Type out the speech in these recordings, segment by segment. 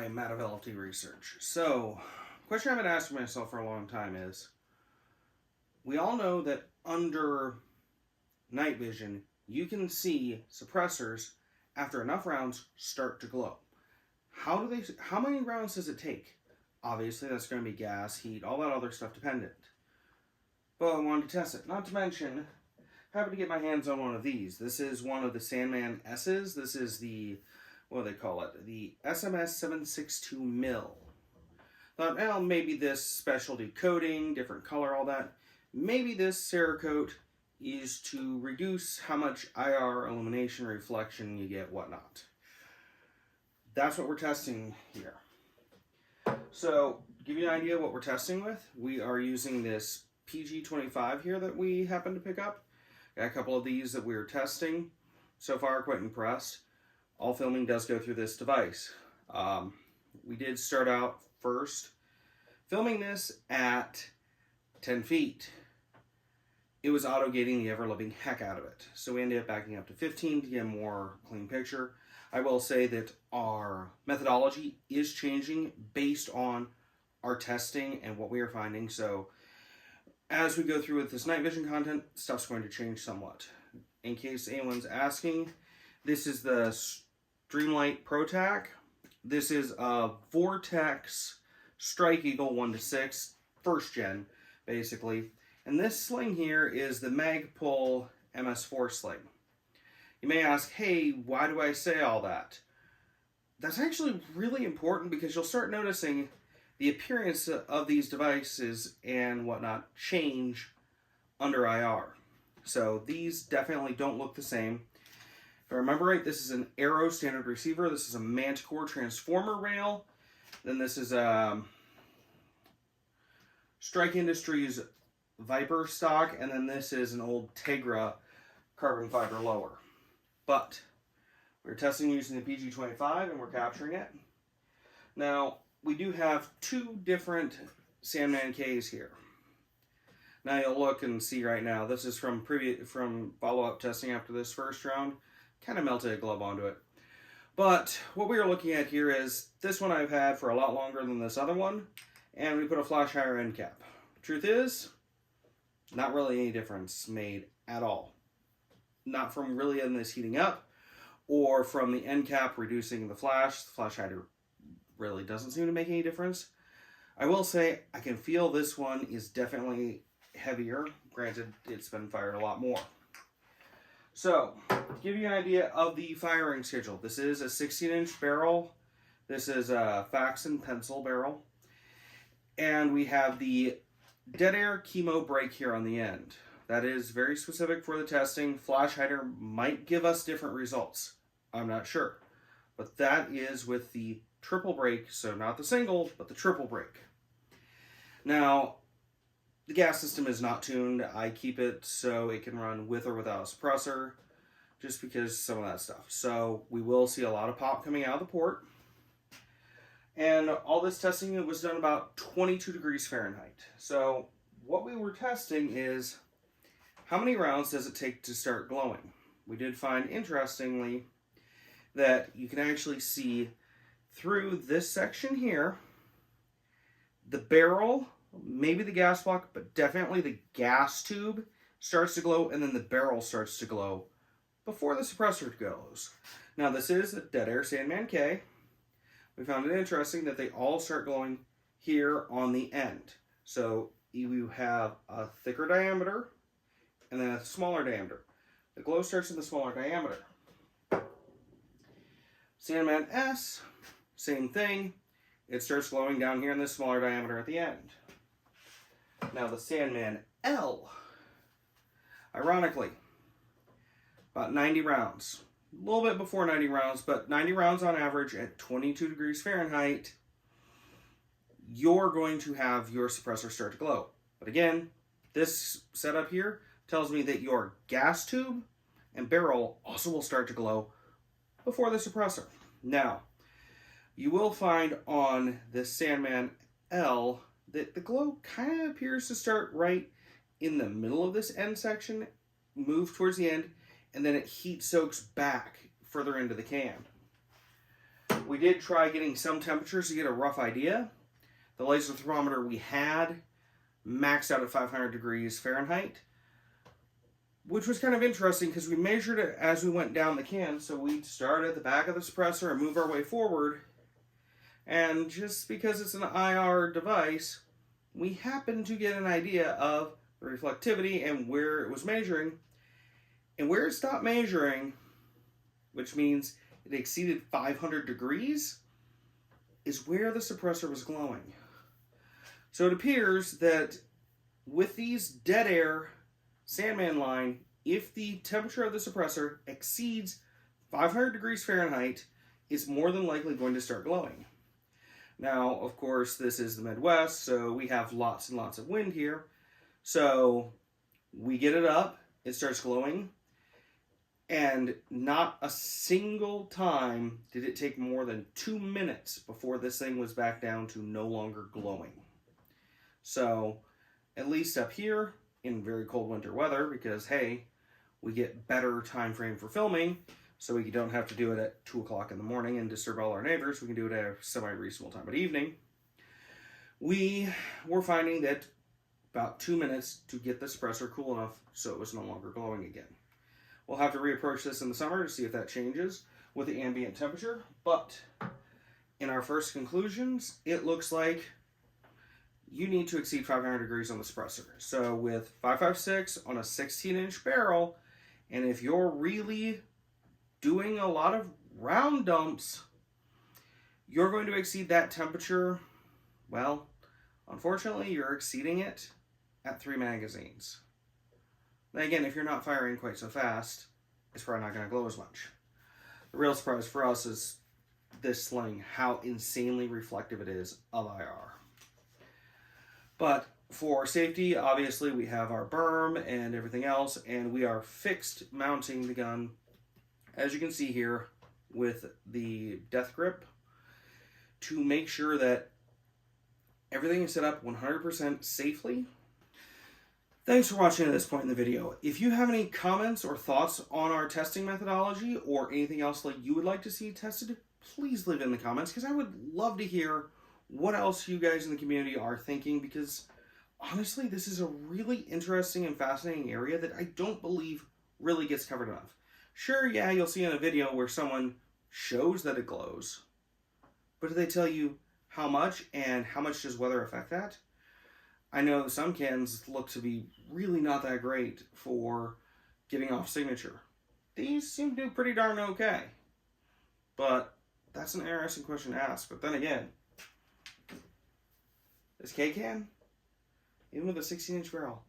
I'm Matt of LFT Research. So, question I've been asking myself for a long time is, we all know that under night vision, you can see suppressors after enough rounds start to glow. How many rounds does it take? Obviously, that's going to be gas, heat, all that other stuff dependent. But I wanted to test it. Not to mention, happy to get my hands on one of these. This is one of the Sandman S's. This is the, what do they call it? The SMS 762 mil. Thought, well, maybe this specialty coating, different color, all that. Maybe this Cerakote is to reduce how much IR illumination reflection you get, whatnot. That's what we're testing here. So, to give you an idea of what we're testing with, we are using this PG25 here that we happen to pick up. Got a couple of these that we're testing. So far, quite impressed. All filming does go through this device. We did start out first filming this at 10 feet. It was auto-gating the ever-living heck out of it. So we ended up backing up to 15 to get a more clean picture. I will say that our methodology is changing based on our testing and what we are finding. So as we go through with this night vision content, stuff's going to change somewhat. In case anyone's asking, this is the Streamlight Pro Tac. This is a Vortex Strike Eagle 1-6, first gen, basically. And this sling here is the Magpul MS4 sling. You may ask, hey, why do I say all that? That's actually really important because you'll start noticing the appearance of these devices and whatnot change under IR. So these definitely don't look the same. If I remember right, this is an Arrow standard receiver. This is a Manticore transformer rail. Then this is a Strike Industries Viper stock, and then this is an old Tegra carbon fiber lower. But we're testing using the PG25 and we're capturing it. Now, we do have two different Sandman Ks here. Now you'll look and see right now, this is from follow-up testing after this first round. Kind of melted a glove onto it. But what we are looking at here is, this one I've had for a lot longer than this other one, and we put a flash higher end cap. Truth is, not really any difference made at all. Not from really in this heating up, or from the end cap reducing the flash. The flash hider really doesn't seem to make any difference. I will say, I can feel this one is definitely heavier. Granted, it's been fired a lot more. So, to give you an idea of the firing schedule, this is a 16-inch barrel. This is a Faxon pencil barrel. And we have the Dead Air Chemo brake here on the end. That is very specific for the testing. Flash hider might give us different results. I'm not sure. But that is with the triple brake, so not the single, but the triple brake. Now, the gas system is not tuned. I keep it so it can run with or without a suppressor, just because some of that stuff. So we will see a lot of pop coming out of the port. And all this testing was done about 22 degrees Fahrenheit. So what we were testing is, how many rounds does it take to start glowing? We did find, interestingly, that you can actually see through this section here, the barrel, maybe the gas block, but definitely the gas tube starts to glow, and then the barrel starts to glow before the suppressor glows. Now, this is a Dead Air Sandman K. We found it interesting that they all start glowing here on the end. So you have a thicker diameter and then a smaller diameter. The glow starts in the smaller diameter. Sandman S, same thing. It starts glowing down here in the smaller diameter at the end. Now the Sandman L, ironically, about 90 rounds. A little bit before 90 rounds, but 90 rounds on average at 22 degrees Fahrenheit, you're going to have your suppressor start to glow. But again, this setup here tells me that your gas tube and barrel also will start to glow before the suppressor. Now, you will find on the Sandman L that the glow kind of appears to start right in the middle of this end section, move towards the end, and then it heat soaks back further into the can. We did try getting some temperatures to get a rough idea. The laser thermometer we had maxed out at 500 degrees Fahrenheit, which was kind of interesting because we measured it as we went down the can. So we'd start at the back of the suppressor and move our way forward. And just because it's an IR device, we happened to get an idea of the reflectivity and where it was measuring. And where it stopped measuring, which means it exceeded 500 degrees, is where the suppressor was glowing. So it appears that with these Dead Air Sandman line, if the temperature of the suppressor exceeds 500 degrees Fahrenheit, it's more than likely going to start glowing. Now, of course, this is the Midwest, so we have lots and lots of wind here. So we get it up, it starts glowing, and not a single time did it take more than 2 minutes before this thing was back down to no longer glowing. So, at least up here, in very cold winter weather, because, hey, we get better time frame for filming, so we don't have to do it at 2 o'clock in the morning and disturb all our neighbors. We can do it at a semi-reasonable time of evening. We were finding that about 2 minutes to get the suppressor cool enough so it was no longer glowing again. We'll have to reapproach this in the summer to see if that changes with the ambient temperature, but in our first conclusions, it looks like you need to exceed 500 degrees on the suppressor. So with 5.56 on a 16-inch barrel, and if you're really doing a lot of round dumps, you're going to exceed that temperature. Well, unfortunately, you're exceeding it at 3 magazines. Now again, if you're not firing quite so fast, it's probably not going to glow as much. The real surprise for us is this sling, how insanely reflective it is of IR. But for safety, obviously, we have our berm and everything else, and we are fixed mounting the gun, as you can see here, with the death grip to make sure that everything is set up 100% safely. Thanks for watching at this point in the video. If you have any comments or thoughts on our testing methodology or anything else that you would like to see tested, please leave it in the comments, because I would love to hear what else you guys in the community are thinking, because honestly, this is a really interesting and fascinating area that I don't believe really gets covered enough. Sure, yeah, you'll see in a video where someone shows that it glows, but do they tell you how much, and how much does weather affect that? I know some cans look to be really not that great for getting off signature. These seem to do pretty darn okay, but that's an interesting question to ask. But then again, this K-can, even with a 16-inch barrel,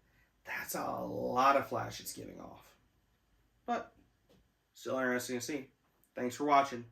that's a lot of flash it's giving off. But still interesting to see. Thanks for watching.